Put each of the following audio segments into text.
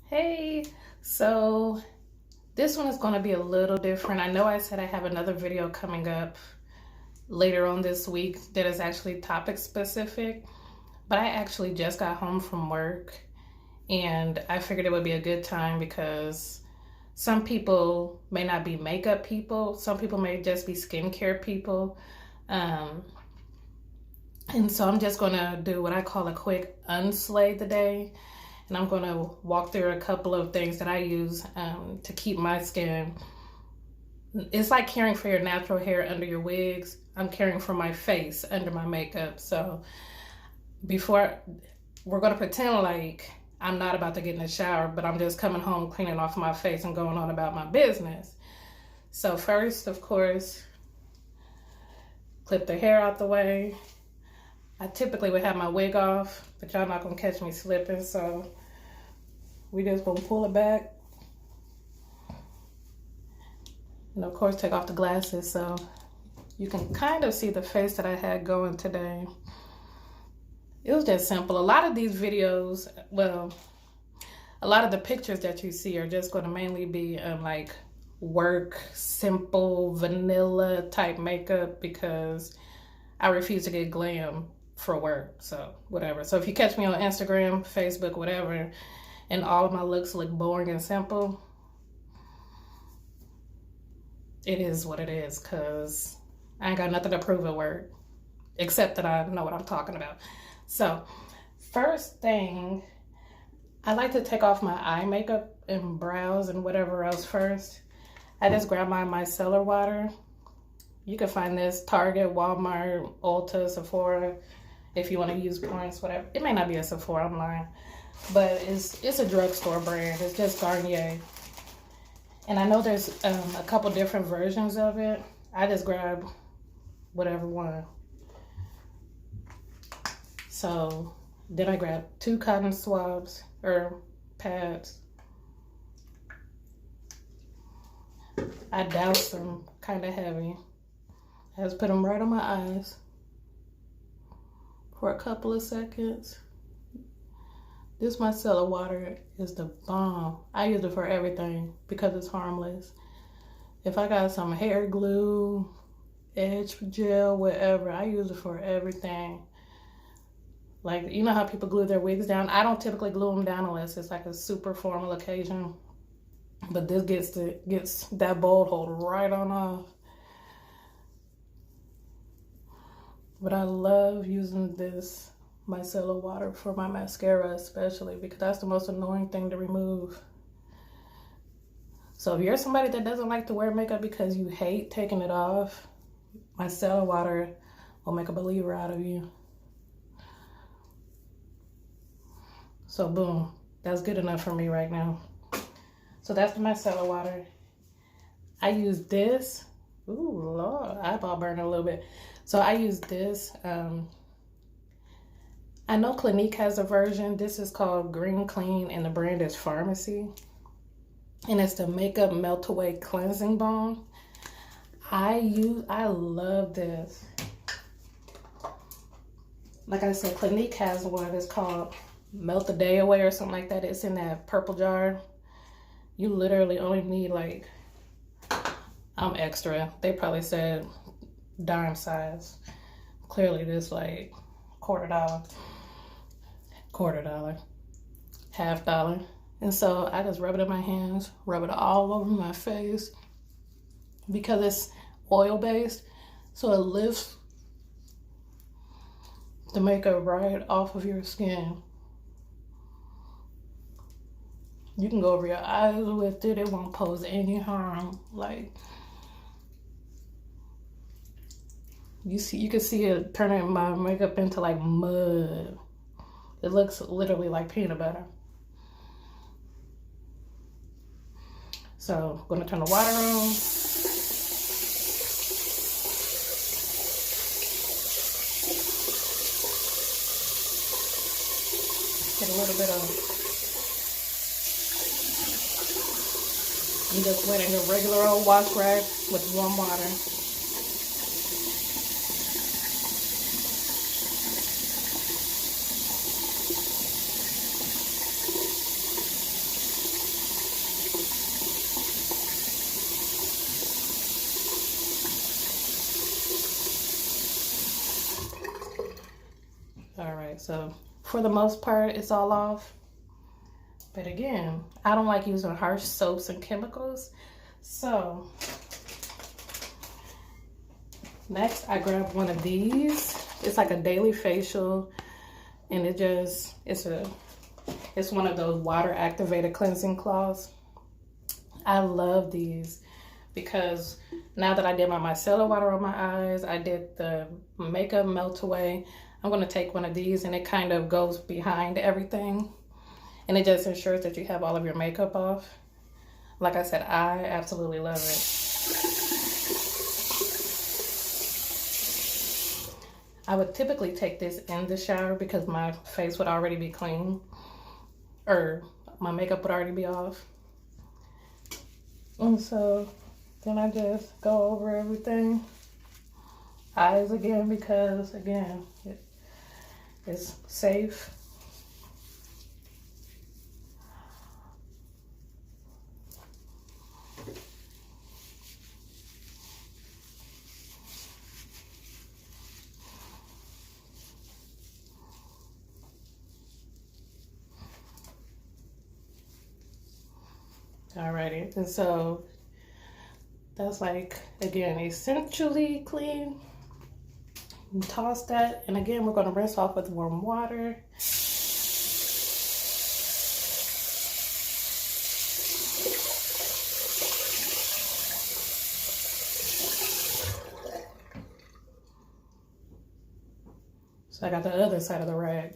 Hey, so this one is going to be a little different. I know I said I have another video coming up later on this week that is actually topic specific, but I actually just got home from work and I figured it would be a good time because some people may not be makeup people, some people may just be skincare people. Um, and so I'm just going to do what I call a quick unslay the day. And I'm going to walk through a couple of things that I use to keep my skin. It's like caring for your natural hair under your wigs. I'm caring for my face under my makeup. So before, we're going to pretend like I'm not about to get in the shower, but I'm just coming home, cleaning off my face and going on about my business. So first, of course, clip the hair out the way. I typically would have my wig off, but y'all not gonna catch me slipping, so we just gonna pull it back. And of course, take off the glasses so you can kind of see the face that I had going today. It was just simple. A lot of these videos, well, a lot of the pictures that you see are just gonna mainly be like work, simple, vanilla type makeup because I refuse to get glam for work, so whatever. So if you catch me on Instagram, Facebook, whatever, and all of my looks look boring and simple, it is what it is, because I ain't got nothing to prove at work, except that I know what I'm talking about. So first thing, I like to take off my eye makeup and brows and whatever else first. I just grab my micellar water. You can find this Target, Walmart, Ulta, Sephora, if you want to use points, whatever. It may not be a Sephora, I'm lying, but it's a drugstore brand. It's just Garnier. And I know there's a couple different versions of it. I just grab whatever one. So then I grab 2 cotton swabs or pads. I douse them kind of heavy. I just put them right on my eyes for a couple of seconds. This micellar water is the bomb. I use it for everything because it's harmless. If I got some hair glue, edge gel, whatever, I use it for everything. Like, you know how people glue their wigs down? I don't typically glue them down unless it's like a super formal occasion. But this gets that bold hold right on off. But I love using this micellar water for my mascara especially because that's the most annoying thing to remove. So if you're somebody that doesn't like to wear makeup because you hate taking it off, micellar water will make a believer out of you. So boom, that's good enough for me right now. So that's the micellar water. I use this. Ooh, Lord, eyeball burning a little bit. So I use this. I know Clinique has a version. This is called Green Clean and the brand is Pharmacy. And it's the Makeup Melt Away Cleansing Balm. I love this. Like I said, Clinique has one. It's called Melt the Day Away or something like that. It's in that purple jar. You literally only need like, I'm extra. They probably said dime size. Clearly this like $quarter, $half. And so I just rub it in my hands, rub it all over my face because it's oil based. So it lifts the makeup right off of your skin. You can go over your eyes with it. It won't pose any harm. Like, you can see it turning my makeup into like mud. It looks literally like peanut butter. So I'm gonna turn the water on. Get a little bit of, you just wet in your regular old wash rag with warm water. So for the most part, it's all off. But again, I don't like using harsh soaps and chemicals. So next I grabbed one of these. It's like a daily facial, and it's one of those water activated cleansing cloths. I love these because now that I did my micellar water on my eyes, I did the makeup melt away. I'm gonna take one of these, and it kind of goes behind everything, and it just ensures that you have all of your makeup off. Like I said, I absolutely love it. I would typically take this in the shower because my face would already be clean, or my makeup would already be off. And so then I just go over everything. Eyes again, because again, it's safe. Alrighty, and so that's like, again, essentially clean. And toss that, and again, we're gonna rinse off with warm water. So I got the other side of the rag.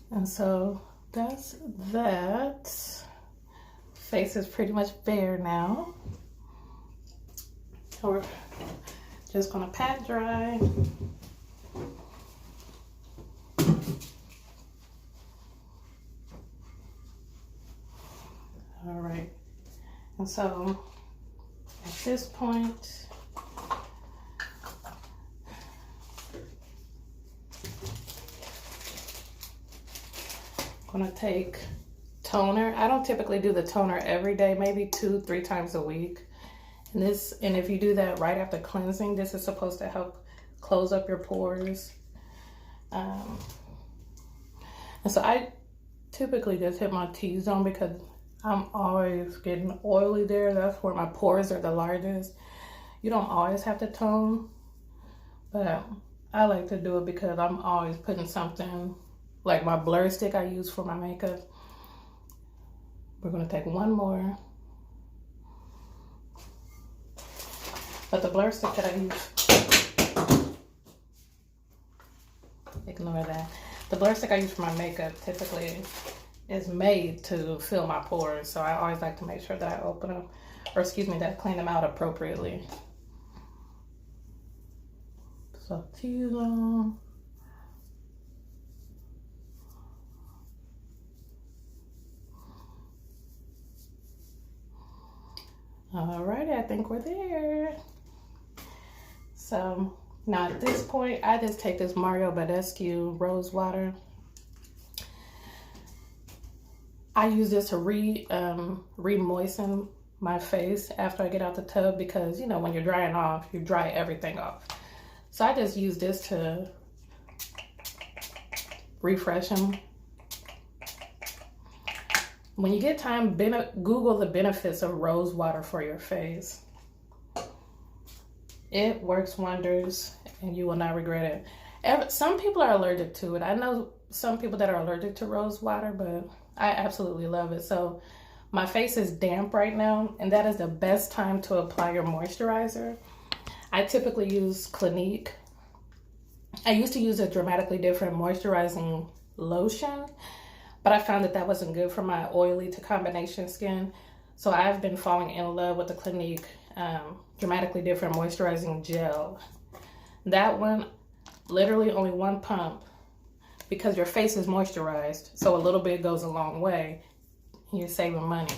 And so that's that. Face is pretty much bare now. We're just gonna pat dry. All right, and so at this point, I'm gonna take toner. I don't typically do the toner every day, maybe 2-3 times a week. And if you do that right after cleansing, this is supposed to help close up your pores. And so I typically just hit my T-zone because I'm always getting oily there. That's where my pores are the largest. You don't always have to tone, but I like to do it because I'm always putting something, like my blur stick I use for my makeup. We're gonna take one more. But the blur stick that I use, ignore that. The blur stick I use for my makeup typically is made to fill my pores. So I always like to make sure that I open them, or excuse me, that I clean them out appropriately. So T-zone. Alrighty, I think we're there. So now at this point, I just take this Mario Badescu rose water. I use this to re-moisten my face after I get out the tub, because, you know, when you're drying off, you dry everything off. So I just use this to refresh them. When you get time, Google the benefits of rose water for your face. It works wonders, and you will not regret it. Some people are allergic to it. I know some people that are allergic to rose water, but I absolutely love it. So my face is damp right now, and that is the best time to apply your moisturizer. I typically use Clinique. I used to use a dramatically different moisturizing lotion, but I found that that wasn't good for my oily to combination skin. So I've been falling in love with the Clinique dramatically different moisturizing gel. That one, literally only one pump, because your face is moisturized. So a little bit goes a long way. You're saving money.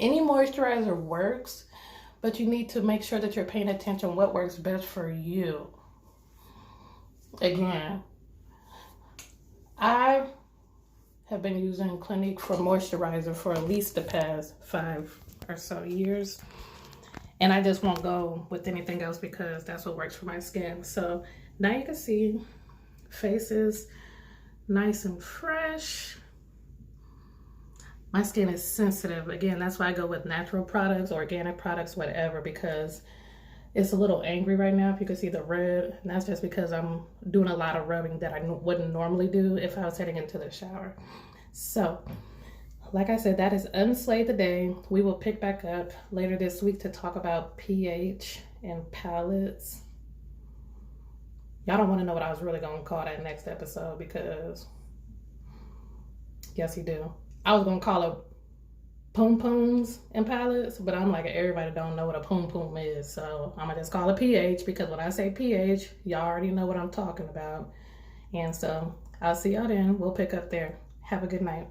Any moisturizer works, but you need to make sure that you're paying attention what works best for you. Again, I have been using Clinique for moisturizer for at least the past 5 or so years. And I just won't go with anything else because that's what works for my skin. So now you can see face is nice and fresh. My skin is sensitive. Again, that's why I go with natural products, organic products, whatever, because it's a little angry right now. If you can see the red, and that's just because I'm doing a lot of rubbing that I wouldn't normally do if I was heading into the shower. So, like I said, that is Unslayed today. We will pick back up later this week to talk about pH and palettes. Y'all don't want to know what I was really going to call that next episode because, yes, you do. I was going to call it Poom Pooms and palettes, but I'm like, everybody don't know what a Poom Poom is. So I'm going to just call it pH because when I say pH, y'all already know what I'm talking about. And so I'll see y'all then. We'll pick up there. Have a good night.